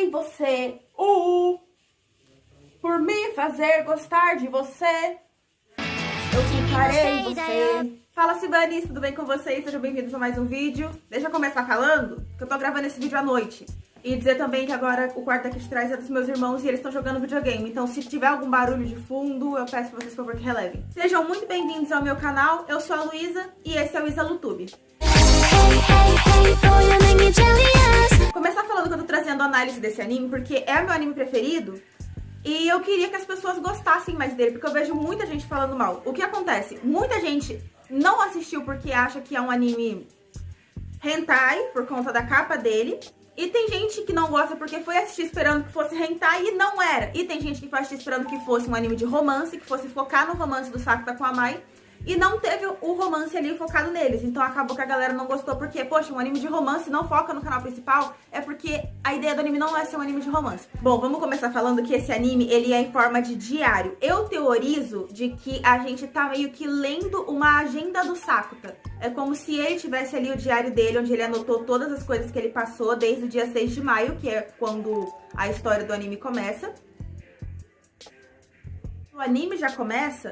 em você. Por me fazer gostar de você, eu ficarei em você. Fala, Sibanis, tudo bem com vocês? Sejam bem-vindos a mais um vídeo. Deixa eu começar falando que eu tô gravando esse vídeo à noite. E dizer também que agora o quarto aqui de trás é dos meus irmãos e eles estão jogando videogame. Então, se tiver algum barulho de fundo, eu peço pra vocês, por favor, que relevem. Sejam muito bem-vindos ao meu canal. Eu sou a Luísa e esse é o IsaLuTube. Começar falando que eu tô trazendo análise desse anime porque é o meu anime preferido. E eu queria que as pessoas gostassem mais dele, porque eu vejo muita gente falando mal. O que acontece? Muita gente não assistiu porque acha que é um anime hentai, por conta da capa dele. E tem gente que não gosta porque foi assistir esperando que fosse hentai e não era. E tem gente que foi assistir esperando que fosse um anime de romance, que fosse focar no romance do Sakuta com a Mai. E não teve o romance ali focado neles. Então acabou que a galera não gostou porque, poxa, um anime de romance não foca no canal principal. É porque a ideia do anime não é ser um anime de romance. Bom, vamos começar falando que esse anime, ele é em forma de diário. Eu teorizo de que a gente tá meio que lendo uma agenda do Sakuta. É como se ele tivesse ali o diário dele, onde ele anotou todas as coisas que ele passou desde o dia 6 de maio, que é quando a história do anime começa. O anime já começa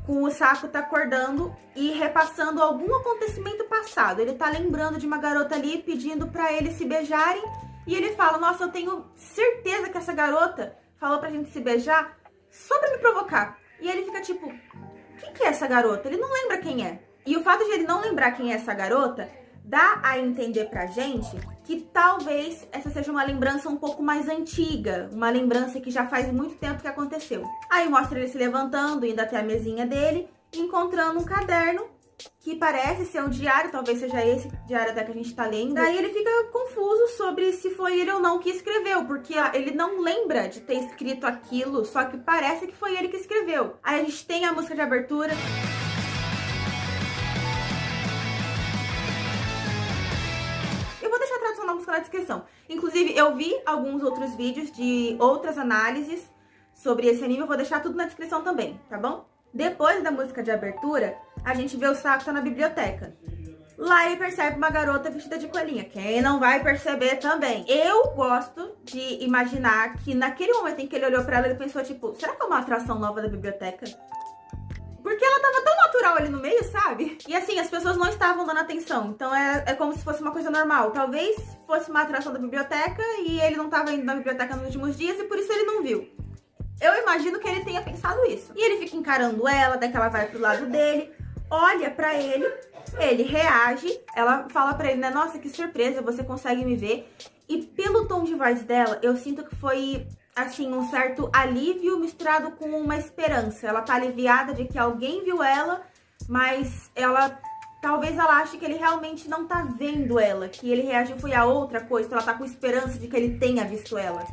com o Sakuta acordando e repassando algum acontecimento passado. Ele tá lembrando de uma garota ali pedindo pra eles se beijarem. E ele fala, nossa, eu tenho certeza que essa garota falou pra gente se beijar só pra me provocar. E ele fica tipo, quem que é essa garota? Ele não lembra quem é. E o fato de ele não lembrar quem é essa garota dá a entender pra gente que talvez essa seja uma lembrança um pouco mais antiga, uma lembrança que já faz muito tempo que aconteceu. Aí mostra ele se levantando, indo até a mesinha dele, encontrando um caderno que parece ser um diário, talvez seja esse diário até que a gente tá lendo. Daí ele fica confuso sobre se foi ele ou não que escreveu, porque ele não lembra de ter escrito aquilo, só que parece que foi ele que escreveu. Aí a gente tem a música de abertura. Na música na descrição. Inclusive, eu vi alguns outros vídeos de outras análises sobre esse anime, eu vou deixar tudo na descrição também, tá bom? Depois da música de abertura, a gente vê o Sakuta na biblioteca. Lá ele percebe uma garota vestida de coelhinha. Quem não vai perceber também? Eu gosto de imaginar que naquele momento em que ele olhou pra ela, ele pensou, tipo, será que é uma atração nova da biblioteca? Porque ela tava tão natural ali no meio, sabe? E assim, as pessoas não estavam dando atenção. Então é como se fosse uma coisa normal. Talvez fosse uma atração da biblioteca e ele não tava indo na biblioteca nos últimos dias e por isso ele não viu. Eu imagino que ele tenha pensado isso. E ele fica encarando ela, daí que ela vai pro lado dele, olha pra ele, ele reage, ela fala pra ele, né? Nossa, que surpresa, você consegue me ver. E pelo tom de voz dela, eu sinto que foi assim, um certo alívio misturado com uma esperança. Ela tá aliviada de que alguém viu ela, mas talvez ela ache que ele realmente não tá vendo ela, que ele reagiu foi a outra coisa, então ela tá com esperança de que ele tenha visto ela.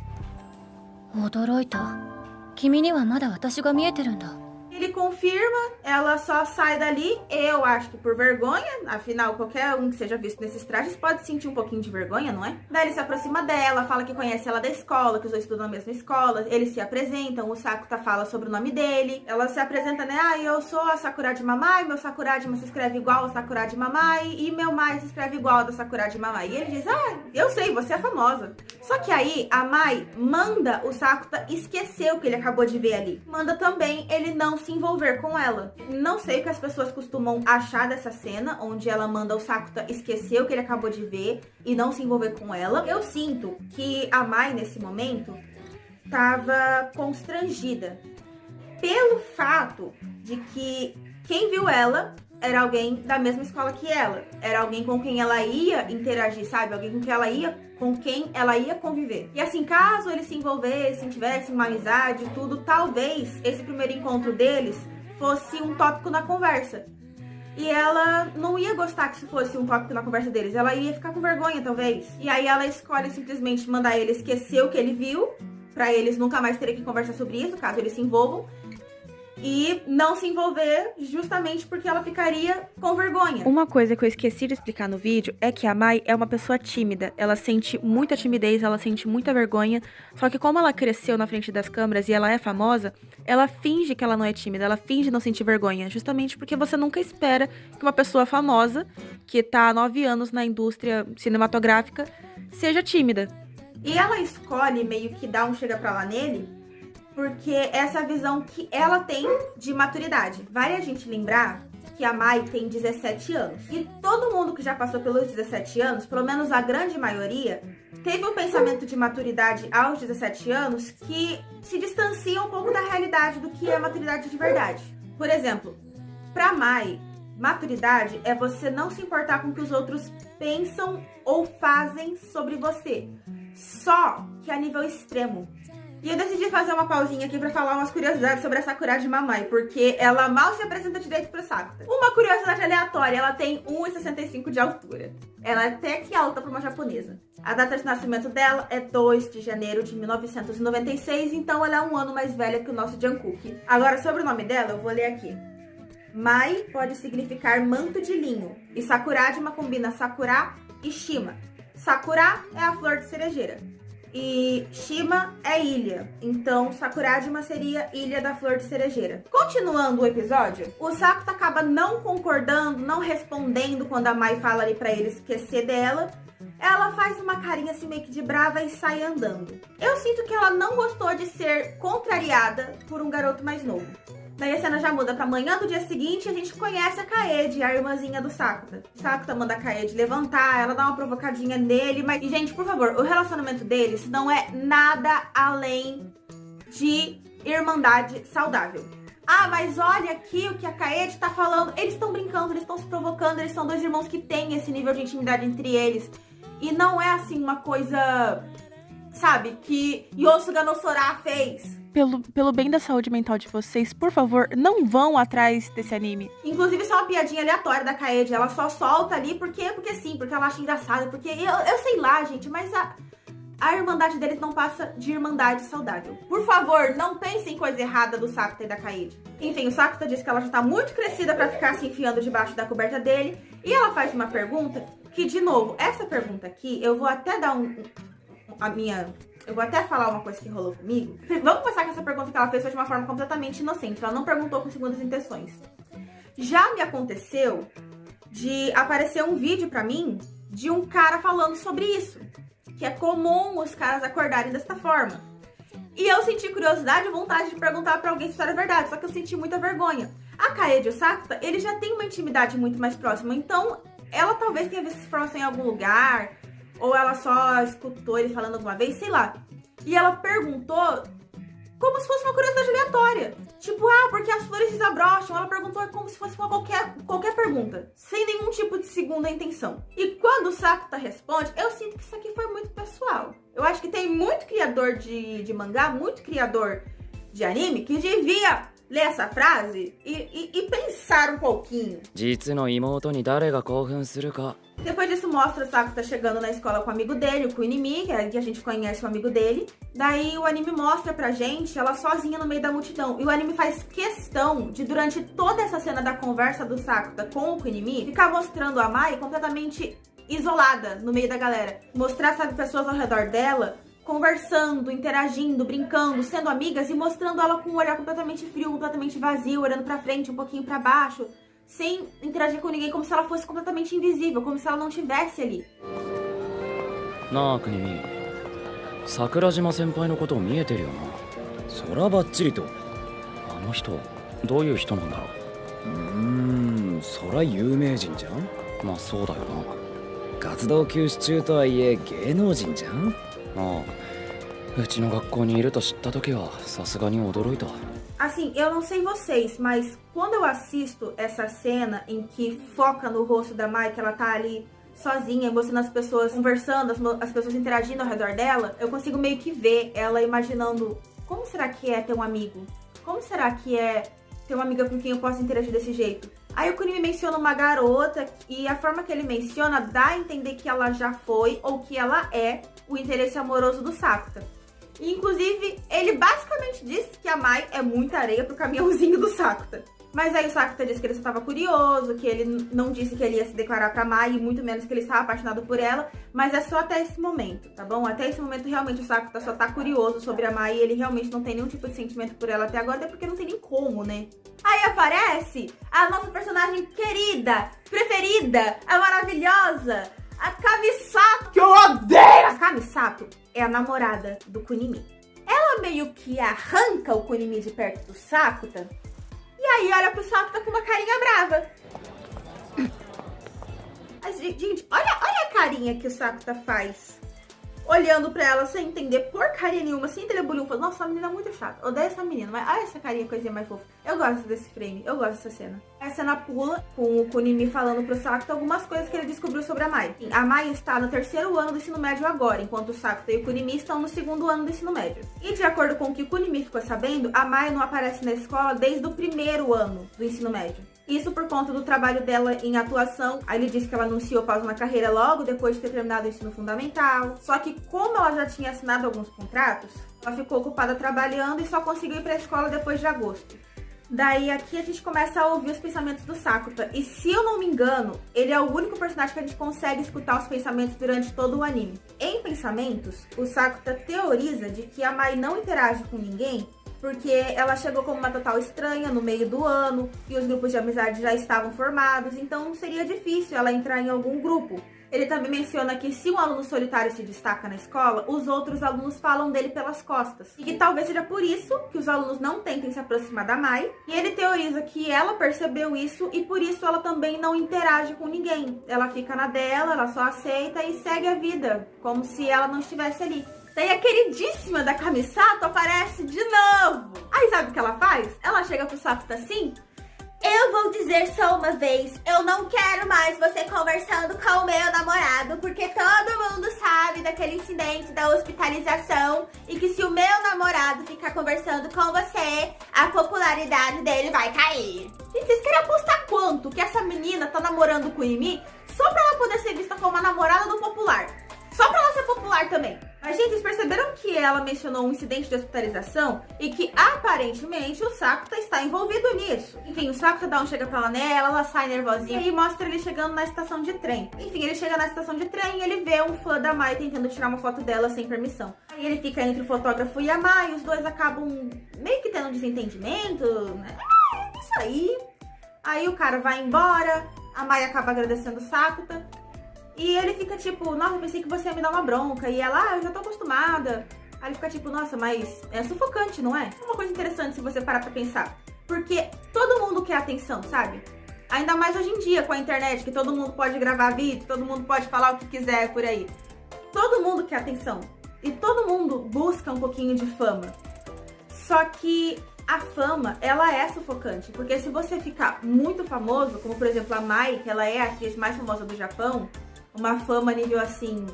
Ele confirma, ela só sai dali, eu acho que por vergonha, afinal, qualquer um que seja visto nesses trajes pode sentir um pouquinho de vergonha, não é? Daí ele se aproxima dela, fala que conhece ela da escola, que os dois estudam na mesma escola, eles se apresentam, o Sakuta fala sobre o nome dele, ela se apresenta, né, eu sou a Sakuragi Mamai, meu Sakuragi se escreve igual ao Sakuragi Mamai, e meu Mai se escreve igual ao da Sakuragi Mamai. E ele diz, eu sei, você é famosa. Só que aí, a Mai manda o Sakuta esquecer o que ele acabou de ver ali. Manda também ele não se envolver com ela. Não sei o que as pessoas costumam achar dessa cena, onde ela manda o Sakuta esquecer o que ele acabou de ver e não se envolver com ela. Eu sinto que a Mai, nesse momento, tava constrangida pelo fato de que quem viu ela era alguém da mesma escola que ela. Era alguém com quem ela ia interagir, sabe? Alguém com quem ela ia conviver. E assim, caso eles se envolvessem, tivessem uma amizade e tudo, talvez esse primeiro encontro deles fosse um tópico na conversa. E ela não ia gostar que isso fosse um tópico na conversa deles. Ela ia ficar com vergonha, talvez. E aí ela escolhe simplesmente mandar ele esquecer o que ele viu, pra eles nunca mais terem que conversar sobre isso, caso eles se envolvam. E não se envolver justamente porque ela ficaria com vergonha. Uma coisa que eu esqueci de explicar no vídeo é que a Mai é uma pessoa tímida. Ela sente muita timidez, ela sente muita vergonha. Só que como ela cresceu na frente das câmeras e ela é famosa, ela finge que ela não é tímida, ela finge não sentir vergonha. Justamente porque você nunca espera que uma pessoa famosa, que tá há 9 anos na indústria cinematográfica, seja tímida. E ela escolhe meio que dar um chega pra lá nele, porque essa é a visão que ela tem de maturidade. Vale a gente lembrar que a Mai tem 17 anos. E todo mundo que já passou pelos 17 anos, pelo menos a grande maioria, teve um pensamento de maturidade aos 17 anos que se distancia um pouco da realidade do que é maturidade de verdade. Por exemplo, pra Mai, maturidade é você não se importar com o que os outros pensam ou fazem sobre você. Só que a nível extremo. E eu decidi fazer uma pausinha aqui pra falar umas curiosidades sobre a Sakura de Mamai, porque ela mal se apresenta direito pro Sakuta. Uma curiosidade aleatória, ela tem 1,65 de altura. Ela é até que alta pra uma japonesa. A data de nascimento dela é 2 de janeiro de 1996, então ela é um ano mais velha que o nosso Jungkook. Agora, sobre o nome dela, eu vou ler aqui. Mai pode significar manto de linho, e Sakurajima combina Sakura e Shima. Sakura é a flor de cerejeira. E Shima é ilha, então Sakurajima seria ilha da flor de cerejeira. Continuando o episódio, o Sakuta acaba não concordando, não respondendo quando a Mai fala ali pra ele esquecer dela. Ela faz uma carinha assim meio que de brava e sai andando. Eu sinto que ela não gostou de ser contrariada por um garoto mais novo. Daí a cena já muda pra manhã do dia seguinte e a gente conhece a Kaede, a irmãzinha do Sakuta. O Sakuta manda a Kaede levantar, ela dá uma provocadinha nele, mas... E, gente, por favor, o relacionamento deles não é nada além de irmandade saudável. Ah, mas olha aqui o que a Kaede tá falando. Eles estão brincando, eles estão se provocando, eles são dois irmãos que têm esse nível de intimidade entre eles. E não é, assim, uma coisa, sabe, que Yosuga no Sora fez. Pelo bem da saúde mental de vocês, por favor, não vão atrás desse anime. Inclusive, isso é uma piadinha aleatória da Kaede. Ela só solta ali porque sim, porque ela acha engraçado. Porque eu sei lá, gente, mas a irmandade deles não passa de irmandade saudável. Por favor, não pensem em coisa errada do Sakuta e da Kaede. Enfim, o Sakuta diz que ela já tá muito crescida pra ficar se enfiando debaixo da coberta dele. E ela faz uma pergunta que, de novo, essa pergunta aqui, eu vou até dar eu vou até falar uma coisa que rolou comigo. Vamos pensar que essa pergunta que ela fez foi de uma forma completamente inocente. Ela não perguntou com segundas intenções. Já me aconteceu de aparecer um vídeo pra mim de um cara falando sobre isso. Que é comum os caras acordarem desta forma. E eu senti curiosidade e vontade de perguntar pra alguém se isso era verdade. Só que eu senti muita vergonha. A Kaede e o Sakuta, ele já tem uma intimidade muito mais próxima. Então, ela talvez tenha visto essa informação em algum lugar... Ou ela só escutou ele falando alguma vez, sei lá. E ela perguntou como se fosse uma curiosidade aleatória. Tipo, porque as flores desabrocham? Ela perguntou como se fosse uma qualquer pergunta. Sem nenhum tipo de segunda intenção. E quando o Sakuta responde, eu sinto que isso aqui foi muito pessoal. Eu acho que tem muito criador de mangá, muito criador de anime, que devia ler essa frase e pensar um pouquinho. Depois disso mostra o Sakuta chegando na escola com o amigo dele, o Kunimi, que a gente conhece o amigo dele. Daí o anime mostra pra gente ela sozinha no meio da multidão. E o anime faz questão de, durante toda essa cena da conversa do Sakuta com o Kunimi, ficar mostrando a Mai completamente isolada no meio da galera. Mostrar, sabe, pessoas ao redor dela conversando, interagindo, brincando, sendo amigas e mostrando ela com um olhar completamente frio, completamente vazio, olhando pra frente, um pouquinho pra baixo, sem interagir com ninguém, como se ela fosse completamente invisível, como se ela não estivesse ali. Na, Kunimi. Sakurajima senpai no koto mieteるよな。そらばっちりと。あの人、どういう人なんだろう。そら有名人じゃん。まあそうだよな。活動休止中とはいえ芸能人じゃん。うちの学校にいると知った時はさすがに驚いた。Assim, eu não sei vocês, mas quando eu assisto essa cena em que foca no rosto da Mai, que ela tá ali sozinha, mostrando as pessoas conversando, as pessoas interagindo ao redor dela, eu consigo meio que ver ela imaginando como será que é ter um amigo? Como será que é ter uma amiga com quem eu posso interagir desse jeito? Aí o Kunimi menciona uma garota e a forma que ele menciona dá a entender que ela já foi ou que ela é o interesse amoroso do Sakuta. E, inclusive, ele basicamente disse que a Mai é muita areia pro caminhãozinho do Sakuta. Mas aí o Sakuta disse que ele só tava curioso, que ele não disse que ele ia se declarar pra Mai, e muito menos que ele estava apaixonado por ela, mas é só até esse momento, tá bom? Até esse momento, realmente, o Sakuta só tá curioso sobre a Mai, e ele realmente não tem nenhum tipo de sentimento por ela até agora, até porque não tem nem como, né? Aí aparece a nossa personagem querida, preferida, a maravilhosa, a Kamisato, que eu odeio! A Misato é a namorada do Kunimi. Ela meio que arranca o Kunimi de perto do Sakuta e aí olha pro Sakuta com uma carinha brava. Mas, gente, olha a carinha que o Sakuta faz. Olhando pra ela sem entender porcaria nenhuma, sem entender bullying. Nossa, a menina é muito chata. Odeio essa menina, mas olha essa carinha, coisinha mais fofa. Eu gosto desse frame, eu gosto dessa cena. A cena pula com o Kunimi falando pro Sakuta algumas coisas que ele descobriu sobre a Mai. A Mai está no 3º ano do ensino médio agora, enquanto o Sakuta e o Kunimi estão no 2º ano do ensino médio. E de acordo com o que o Kunimi ficou sabendo, a Mai não aparece na escola desde o 1º ano do ensino médio. Isso por conta do trabalho dela em atuação. Aí ele disse que ela anunciou pausa na carreira logo depois de ter terminado o ensino fundamental. Só que como ela já tinha assinado alguns contratos, ela ficou ocupada trabalhando e só conseguiu ir pra escola depois de agosto. Daí aqui a gente começa a ouvir os pensamentos do Sakuta. E se eu não me engano, ele é o único personagem que a gente consegue escutar os pensamentos durante todo o anime. Em pensamentos, o Sakuta teoriza de que a Mai não interage com ninguém porque ela chegou como uma total estranha no meio do ano e os grupos de amizade já estavam formados, então seria difícil ela entrar em algum grupo. Ele também menciona que se um aluno solitário se destaca na escola, os outros alunos falam dele pelas costas. E que talvez seja por isso que os alunos não tentem se aproximar da Mai. E ele teoriza que ela percebeu isso e por isso ela também não interage com ninguém. Ela fica na dela, ela só aceita e segue a vida, como se ela não estivesse ali. Daí a queridíssima da Kamisato aparece de novo. Aí sabe o que ela faz? Ela chega pro Sakuta assim: eu vou dizer só uma vez, eu não quero mais você conversando com o meu namorado, porque todo mundo sabe daquele incidente da hospitalização e que se o meu namorado ficar conversando com você, a popularidade dele vai cair. Gente, vocês querem apostar quanto que essa menina tá namorando com o Imi só pra ela poder ser vista como a namorada do popular? Só pra ela ser popular também. Mas, gente, vocês perceberam que ela mencionou um incidente de hospitalização e que, aparentemente, o Sakuta está envolvido nisso. Enfim, o Sakuta dá um chega pra nela, ela sai nervosinha e mostra ele chegando na estação de trem. Enfim, ele chega na estação de trem e ele vê um fã da Mai tentando tirar uma foto dela sem permissão. Aí ele fica entre o fotógrafo e a Mai, os dois acabam meio que tendo um desentendimento, né? Isso aí. Aí o cara vai embora, a Mai acaba agradecendo o Sakuta. E ele fica tipo, nossa, eu pensei que você ia me dar uma bronca. E ela, eu já tô acostumada. Aí ele fica tipo, nossa, mas é sufocante, não é? É uma coisa interessante se você parar pra pensar. Porque todo mundo quer atenção, sabe? Ainda mais hoje em dia com a internet, que todo mundo pode gravar vídeo, todo mundo pode falar o que quiser por aí. Todo mundo quer atenção. E todo mundo busca um pouquinho de fama. Só que a fama, ela é sufocante. Porque se você ficar muito famoso, como por exemplo a Mai, que ela é a atriz mais famosa do Japão, uma fama nível assim,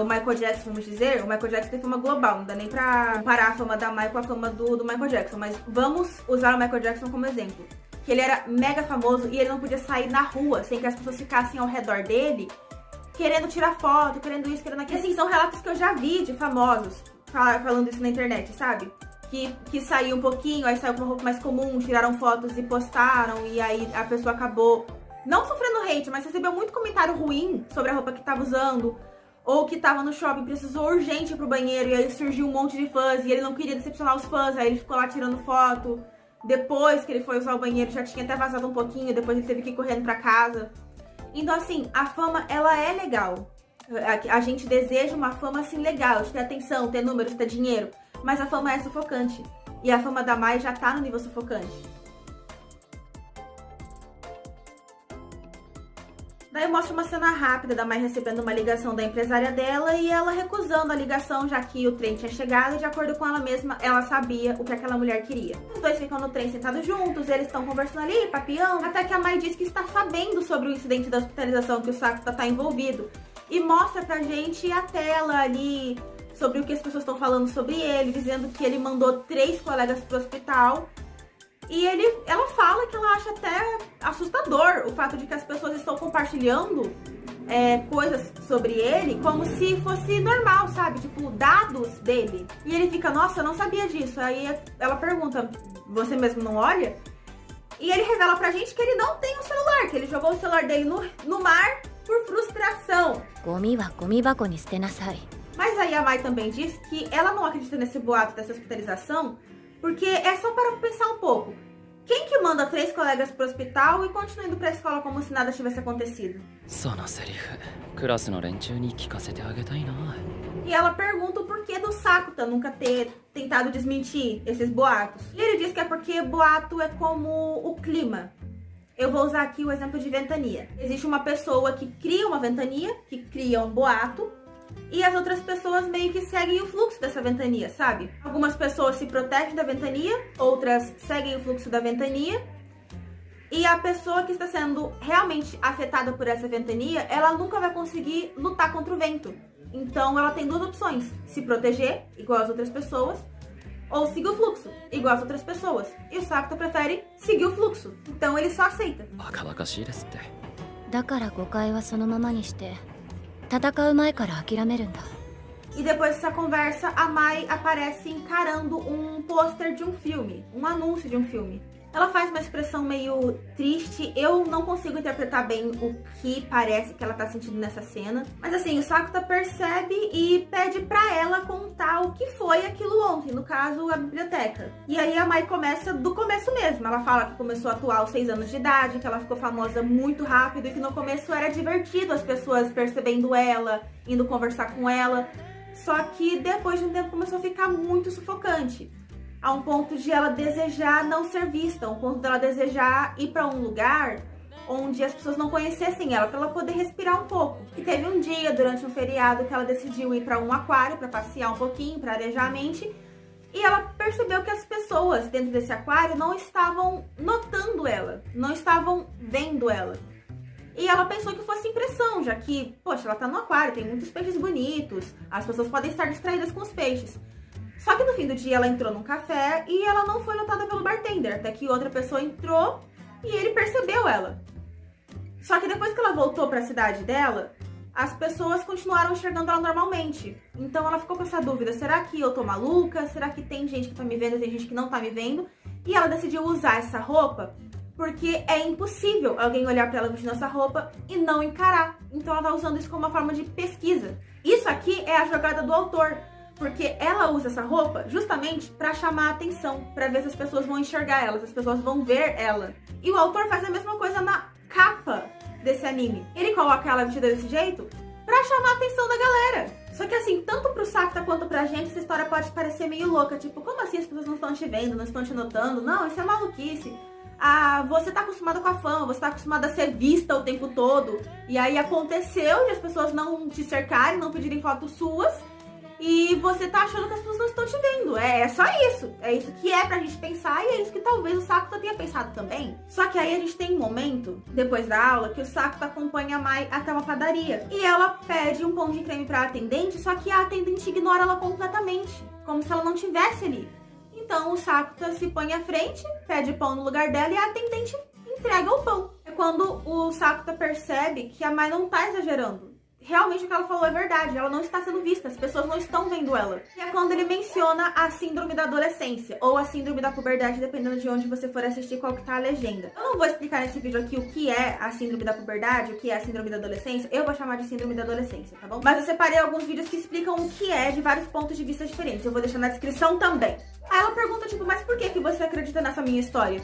o Michael Jackson, vamos dizer. O Michael Jackson tem fama global, não dá nem pra comparar a fama da Mai com a fama do Michael Jackson. Mas vamos usar o Michael Jackson como exemplo. Que ele era mega famoso e ele não podia sair na rua sem que as pessoas ficassem ao redor dele, querendo tirar foto, querendo isso, querendo aquilo. E assim, são relatos que eu já vi de famosos falando isso na internet, sabe? Que saiu um pouquinho, aí saiu com uma roupa mais comum, tiraram fotos e postaram, e aí a pessoa acabou não sofrendo hate, mas recebeu muito comentário ruim sobre a roupa que tava usando, ou que tava no shopping, precisou urgente ir pro banheiro, e aí surgiu um monte de fãs, e ele não queria decepcionar os fãs, aí ele ficou lá tirando foto. Depois que ele foi usar o banheiro, já tinha até vazado um pouquinho, depois ele teve que ir correndo pra casa. Então, assim, a fama, ela é legal. A gente deseja uma fama, assim, legal, de ter atenção, ter números, ter dinheiro, mas a fama é sufocante. E a fama da Mai já tá no nível sufocante. Daí mostra uma cena rápida da Mai recebendo uma ligação da empresária dela e ela recusando a ligação, já que o trem tinha chegado e, de acordo com ela mesma, ela sabia o que aquela mulher queria. Os dois ficam no trem sentados juntos, eles estão conversando ali, papião, até que a Mai diz que está sabendo sobre o incidente da hospitalização que o Sakuta tá envolvido. E mostra pra gente a tela ali sobre o que as pessoas estão falando sobre ele, dizendo que ele mandou 3 colegas pro hospital. E ela fala que ela acha até assustador o fato de que as pessoas estão compartilhando coisas sobre ele como se fosse normal, sabe? Tipo, dados dele. E ele fica, nossa, eu não sabia disso. Aí ela pergunta, você mesmo não olha? E ele revela pra gente que ele não tem um celular, que ele jogou o celular dele no mar por frustração. Mas aí a Mai também diz que ela não acredita nesse boato dessa hospitalização, porque é só para pensar um pouco. Quem que manda 3 colegas pro hospital e continua indo pra escola como se nada tivesse acontecido? そのセリフクラスの連中に聞かせてあげたいな。 E ela pergunta o porquê do Sakuta nunca ter tentado desmentir esses boatos. E ele diz que é porque boato é como o clima. Eu vou usar aqui o exemplo de ventania. Existe uma pessoa que cria uma ventania, que cria um boato, e as outras pessoas meio que seguem o fluxo dessa ventania, sabe? Algumas pessoas se protegem da ventania, outras seguem o fluxo da ventania. E a pessoa que está sendo realmente afetada por essa ventania, ela nunca vai conseguir lutar contra o vento. Então ela tem 2 opções: se proteger, igual as outras pessoas, ou seguir o fluxo, igual as outras pessoas. E o Sakuta prefere seguir o fluxo, então ele só aceita. バカバカしいですって。だから誤解はそのままにして戦う前から諦めるんだ。 E depois dessa conversa, a Mai aparece encarando um pôster de um filme, um anúncio de um filme. Ela faz uma expressão meio triste, eu não consigo interpretar bem o que parece que ela tá sentindo nessa cena. Mas assim, o Sakuta percebe e pede pra ela contar o que foi aquilo ontem, no caso, a biblioteca. E aí a Mai começa do começo mesmo. Ela fala que começou a atuar aos 6 anos de idade, que ela ficou famosa muito rápido e que no começo era divertido as pessoas percebendo ela, indo conversar com ela. Só que depois de um tempo começou a ficar muito sufocante. A um ponto de ela desejar não ser vista, a um ponto dela desejar ir para um lugar onde as pessoas não conhecessem ela, para ela poder respirar um pouco. E teve um dia, durante um feriado, que ela decidiu ir para um aquário para passear um pouquinho, para arejar a mente, e ela percebeu que as pessoas dentro desse aquário não estavam notando ela, não estavam vendo ela. E ela pensou que fosse impressão, já que, poxa, ela tá no aquário, tem muitos peixes bonitos, as pessoas podem estar distraídas com os peixes. Só que no fim do dia ela entrou num café e ela não foi notada pelo bartender, até que outra pessoa entrou e ele percebeu ela. Só que depois que ela voltou para a cidade dela, as pessoas continuaram enxergando ela normalmente. Então ela ficou com essa dúvida, será que eu tô maluca? Será que tem gente que tá me vendo e tem gente que não tá me vendo? E ela decidiu usar essa roupa porque é impossível alguém olhar para ela vestindo essa roupa e não encarar. Então ela tá usando isso como uma forma de pesquisa. Isso aqui é a jogada do autor. Porque ela usa essa roupa justamente para chamar a atenção, para ver se as pessoas vão enxergar ela, se as pessoas vão ver ela. E o autor faz a mesma coisa na capa desse anime. Ele coloca ela vestida desse jeito pra chamar a atenção da galera. Só que assim, tanto pro Sakuta quanto pra gente, essa história pode parecer meio louca. Tipo, como assim as pessoas não estão te vendo, não estão te notando? Não, isso é maluquice. Ah, você tá acostumada com a fama, você tá acostumada a ser vista o tempo todo. E aí aconteceu de as pessoas não te cercarem, não pedirem fotos suas. E você tá achando que as pessoas não estão te vendo. É só isso. É isso que é pra gente pensar e é isso que talvez o Sakuta tenha pensado também. Só que aí a gente tem um momento, depois da aula, que o Sakuta acompanha a Mai até uma padaria. E ela pede um pão de creme pra atendente, só que a atendente ignora ela completamente. Como se ela não estivesse ali. Então o Sakuta se põe à frente, pede pão no lugar dela e a atendente entrega o pão. É quando o Sakuta percebe que a Mai não tá exagerando. Realmente o que ela falou é verdade, ela não está sendo vista, as pessoas não estão vendo ela. E é quando ele menciona a síndrome da adolescência, ou a síndrome da puberdade, dependendo de onde você for assistir, qual que tá a legenda. Eu não vou explicar nesse vídeo aqui o que é a síndrome da puberdade, o que é a síndrome da adolescência, eu vou chamar de síndrome da adolescência, tá bom? Mas eu separei alguns vídeos que explicam o que é de vários pontos de vista diferentes, eu vou deixar na descrição também. Aí ela pergunta, tipo, mas por que você acredita nessa minha história?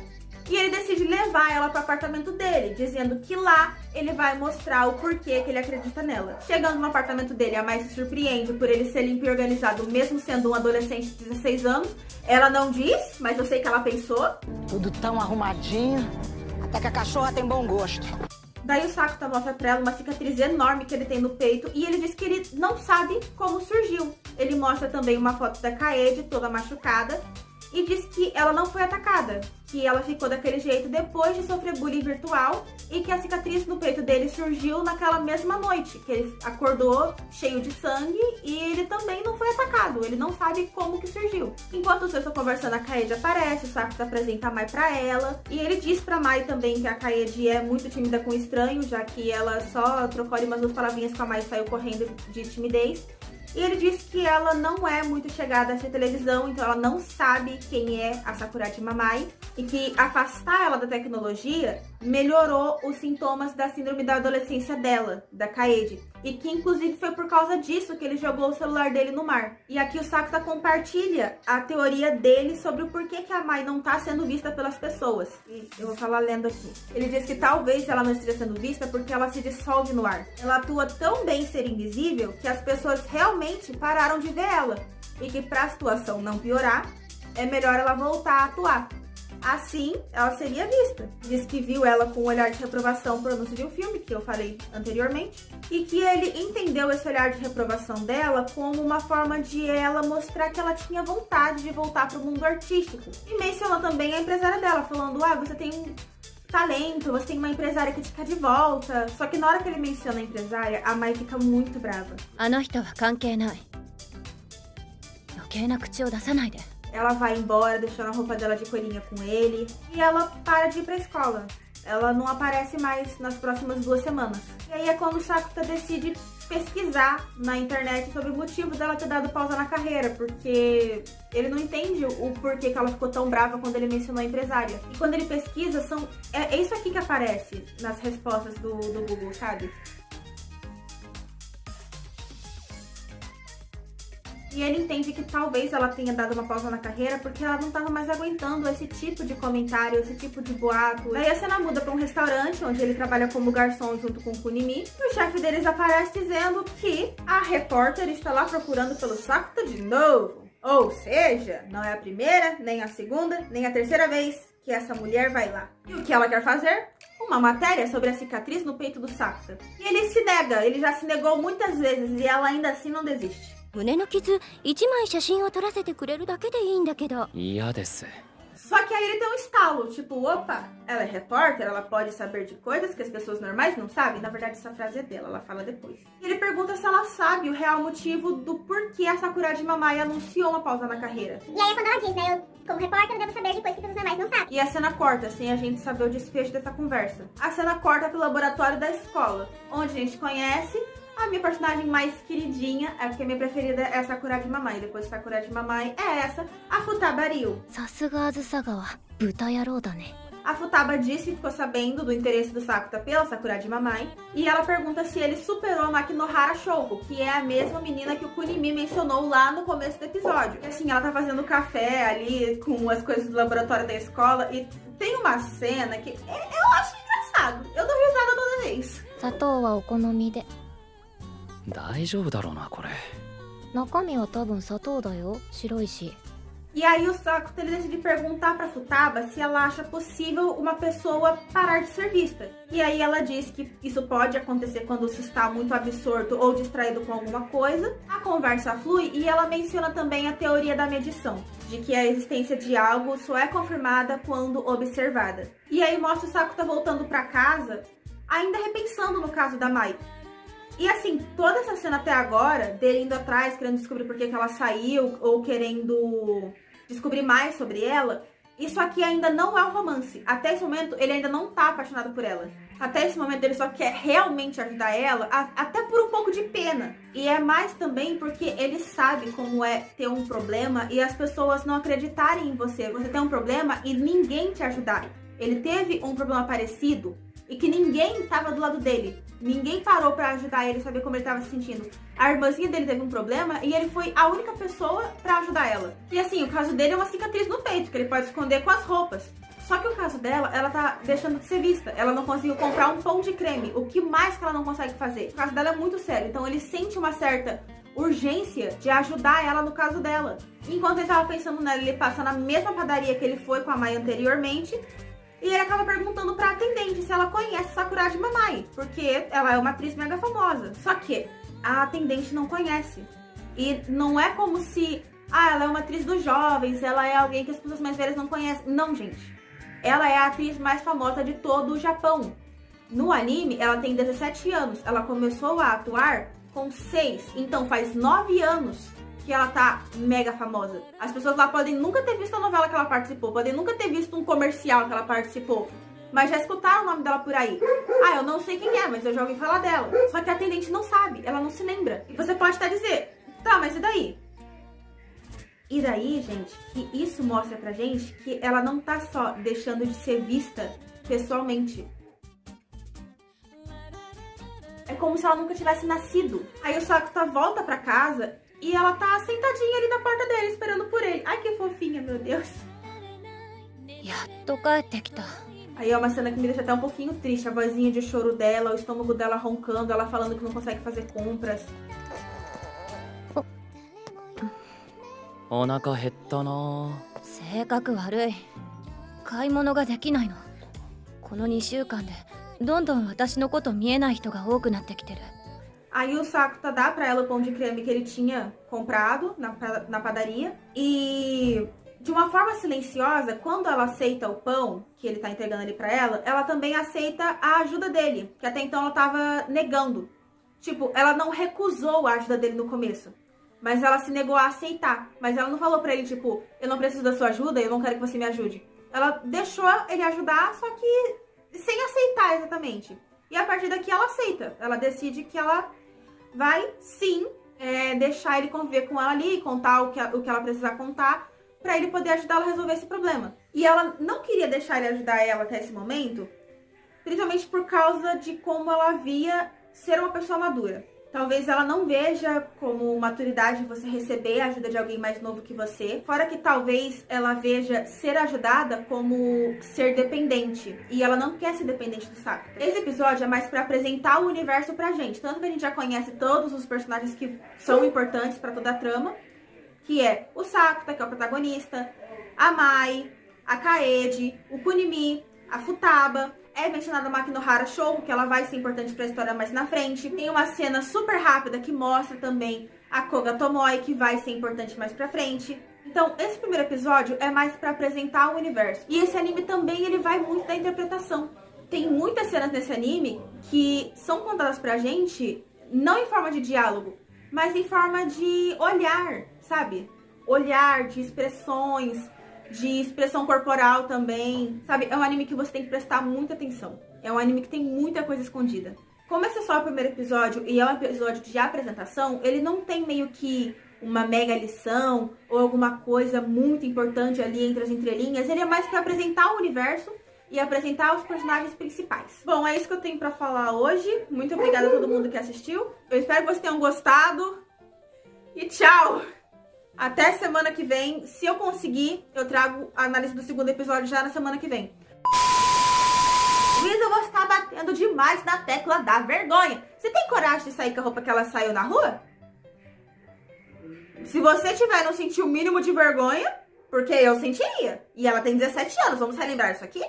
E ele decide levar ela para o apartamento dele, dizendo que lá ele vai mostrar o porquê que ele acredita nela. Chegando no apartamento dele, a Mai se surpreende por ele ser limpo e organizado, mesmo sendo um adolescente de 16 anos. Ela não diz, mas eu sei que ela pensou. Tudo tão arrumadinho, até que a cachorra tem bom gosto. Daí o Sakuta mostra pra ela uma cicatriz enorme que ele tem no peito e ele diz que ele não sabe como surgiu. Ele mostra também uma foto da Kaede, toda machucada, e diz que ela não foi atacada, que ela ficou daquele jeito depois de sofrer bullying virtual e que a cicatriz no peito dele surgiu naquela mesma noite, que ele acordou cheio de sangue e ele também não foi atacado, ele não sabe como que surgiu. Enquanto os dois estão conversando, a Kaede aparece, o Sakuta apresenta a Mai pra ela e ele diz pra Mai também que a Kaede é muito tímida com estranho, já que ela só trocou ali umas 2 palavrinhas com a Mai e saiu correndo de timidez. E ele diz que ela não é muito chegada a essa televisão, então ela não sabe quem é a Sakurajima Mai. e que afastar ela da tecnologia melhorou os sintomas da síndrome da adolescência dela, da Kaede. E que inclusive foi por causa disso que ele jogou o celular dele no mar. E aqui o Sakuta compartilha a teoria dele sobre o porquê que a Mai não tá sendo vista pelas pessoas. E eu vou falar lendo aqui. Ele diz que talvez ela não esteja sendo vista porque ela se dissolve no ar. Ela atua tão bem em ser invisível que as pessoas realmente pararam de ver ela. E que pra situação não piorar, é melhor ela voltar a atuar. Assim, ela seria vista. Diz que viu ela com um olhar de reprovação por anúncio de um filme, que eu falei anteriormente, e que ele entendeu esse olhar de reprovação dela como uma forma de ela mostrar que ela tinha vontade de voltar para o mundo artístico. E mencionou também a empresária dela, falando, você tem talento, você tem uma empresária que te quer de volta. Só que na hora que ele menciona a empresária, a Mai fica muito brava. Ela vai embora, deixando a roupa dela de corinha com ele. E ela para de ir pra escola. Ela não aparece mais nas próximas 2 semanas. E aí é quando o Sakuta decide pesquisar na internet sobre o motivo dela ter dado pausa na carreira. Porque ele não entende o porquê que ela ficou tão brava quando ele mencionou a empresária. E quando ele pesquisa, é isso aqui que aparece nas respostas do Google, sabe? E ele entende que talvez ela tenha dado uma pausa na carreira porque ela não estava mais aguentando esse tipo de comentário, esse tipo de boato. Daí a cena muda para um restaurante onde ele trabalha como garçom junto com o Kunimi. E o chefe deles aparece dizendo que a repórter está lá procurando pelo Sakuta de novo. Ou seja, não é a primeira, nem a segunda, nem a terceira vez que essa mulher vai lá. E o que ela quer fazer? Uma matéria sobre a cicatriz no peito do Sakuta. E ele se nega, ele já se negou muitas vezes e ela ainda assim não desiste. 胸の傷1枚写真を撮らせてくれるだけでいいんだけど。嫌です。 Só que aí ele tem um estalo, tipo, opa, ela é repórter, ela pode saber de coisas que as pessoas normais não sabem. Na verdade, essa frase é dela, ela fala depois. E ele pergunta se ela sabe o real motivo do porquê a Sakurajima Mai anunciou uma pausa na carreira. E aí é quando ela diz, né, eu como repórter eu devo saber de coisas que as pessoas normais não sabem. E a cena corta, sem a gente saber o desfecho dessa conversa. A cena corta pro laboratório da escola, onde a gente conhece a minha personagem mais queridinha, é porque a minha preferida é a Sakurajima Mai. Depois de Sakurajima Mai é essa, a Futaba Ryu. A Futaba disse que ficou sabendo do interesse do Sakuta pela Sakurajima Mai. E ela pergunta se ele superou a Makinohara Shouko, que é a mesma menina que o Kunimi mencionou lá no começo do episódio. E assim, ela tá fazendo café ali com as coisas do laboratório da escola. E tem uma cena que eu acho engraçado. Eu dou risada toda vez. 大丈夫だろうなこれ。中身は多分砂糖だよ。白いし。 E aí o Sakuta ele decide perguntar pra Futaba se ela acha possível uma pessoa parar de ser vista. E aí ela diz que isso pode acontecer quando se está muito absorto ou distraído com alguma coisa. A conversa flui e ela menciona também a teoria da medição, de que a existência de algo só é confirmada quando observada. E aí mostra o Sakuta voltando pra casa, ainda repensando no caso da Mai. E assim, toda essa cena até agora, dele indo atrás, querendo descobrir por que ela saiu, ou querendo descobrir mais sobre ela, isso aqui ainda não é um romance. Até esse momento, ele ainda não tá apaixonado por ela. Até esse momento, ele só quer realmente ajudar ela, até por um pouco de pena. E é mais também porque ele sabe como é ter um problema e as pessoas não acreditarem em você. Você tem um problema e ninguém te ajudar. Ele teve um problema parecido e que ninguém estava do lado dele. Ninguém parou pra ajudar ele, saber como ele tava se sentindo. A irmãzinha dele teve um problema e ele foi a única pessoa pra ajudar ela. E assim, o caso dele é uma cicatriz no peito, que ele pode esconder com as roupas. Só que o caso dela, ela tá deixando de ser vista. Ela não conseguiu comprar um pão de creme. O que mais que ela não consegue fazer? O caso dela é muito sério. Então ele sente uma certa urgência de ajudar ela no caso dela. Enquanto ele tava pensando nela, ele passa na mesma padaria que ele foi com a Mai anteriormente. E ele acaba perguntando pra atendente se ela conhece Sakurajima Mai, porque ela é uma atriz mega famosa. Só que a atendente não conhece. E não é como se, ela é uma atriz dos jovens, ela é alguém que as pessoas mais velhas não conhecem. Não, gente. Ela é a atriz mais famosa de todo o Japão. No anime, ela tem 17 anos. Ela começou a atuar com 6. Então faz 9 anos que ela tá mega famosa. As pessoas lá podem nunca ter visto a novela que ela participou, podem nunca ter visto um comercial que ela participou, mas já escutaram o nome dela por aí. Eu não sei quem é, mas eu já ouvi falar dela. Só que a atendente não sabe, ela não se lembra. E você pode até dizer, tá, mas e daí? E daí, gente, que isso mostra pra gente que ela não tá só deixando de ser vista pessoalmente. É como se ela nunca tivesse nascido. Aí o Sakuta volta pra casa e ela tá sentadinha ali na porta dele, esperando por ele. Ai, que fofinha, meu Deus. やっと帰ってきた。 Aí é uma cena que me deixa até um pouquinho triste. A vozinha de choro dela, o estômago dela roncando, ela falando que não consegue fazer compras. お腹減ったな。性格悪い。買い物ができないの。この2週間でどんどん私のこと見えない人が多くなってきてる。 Aí o Sakuta dá pra ela o pão de creme que ele tinha comprado na padaria. E de uma forma silenciosa, quando ela aceita o pão que ele tá entregando ali pra ela, ela também aceita a ajuda dele, que até então ela tava negando. Tipo, ela não recusou a ajuda dele no começo, mas ela se negou a aceitar. Mas ela não falou pra ele, tipo, eu não preciso da sua ajuda, eu não quero que você me ajude. Ela deixou ele ajudar, só que sem aceitar exatamente. E a partir daqui ela aceita. Ela decide que ela vai, sim, deixar ele conviver com ela ali, contar o que ela precisar contar, pra ele poder ajudar ela a resolver esse problema. E ela não queria deixar ele ajudar ela até esse momento, principalmente por causa de como ela via ser uma pessoa madura. Talvez ela não veja como maturidade você receber a ajuda de alguém mais novo que você. Fora que talvez ela veja ser ajudada como ser dependente. E ela não quer ser dependente do Sakuta. Esse episódio é mais pra apresentar o universo pra gente. Tanto que a gente já conhece todos os personagens que são importantes pra toda a trama. Que é o Sakuta, que é o protagonista, a Mai, a Kaede, o Kunimi, a Futaba. É mencionada a Makinohara Shoujo, que ela vai ser importante pra história mais na frente. Tem uma cena super rápida que mostra também a Koga Tomoe, que vai ser importante mais pra frente. Então, esse primeiro episódio é mais pra apresentar o universo. E esse anime também, ele vai muito da interpretação. Tem muitas cenas nesse anime que são contadas pra gente, não em forma de diálogo, mas em forma de olhar, sabe? Olhar, de expressões, de expressão corporal também, sabe? É um anime que você tem que prestar muita atenção. É um anime que tem muita coisa escondida. Como esse é só o primeiro episódio e é um episódio de apresentação, ele não tem meio que uma mega lição ou alguma coisa muito importante ali entre as entrelinhas. Ele é mais pra apresentar o universo e apresentar os personagens principais. Bom, é isso que eu tenho pra falar hoje. Muito obrigada a todo mundo que assistiu. Eu espero que vocês tenham gostado. E tchau! Até semana que vem. Se eu conseguir, eu trago a análise do segundo episódio já na semana que vem. Luísa, você tá batendo demais na tecla da vergonha. Você tem coragem de sair com a roupa que ela saiu na rua? Se você tiver não sentir o mínimo de vergonha, porque eu sentiria. E ela tem 17 anos, vamos relembrar isso aqui?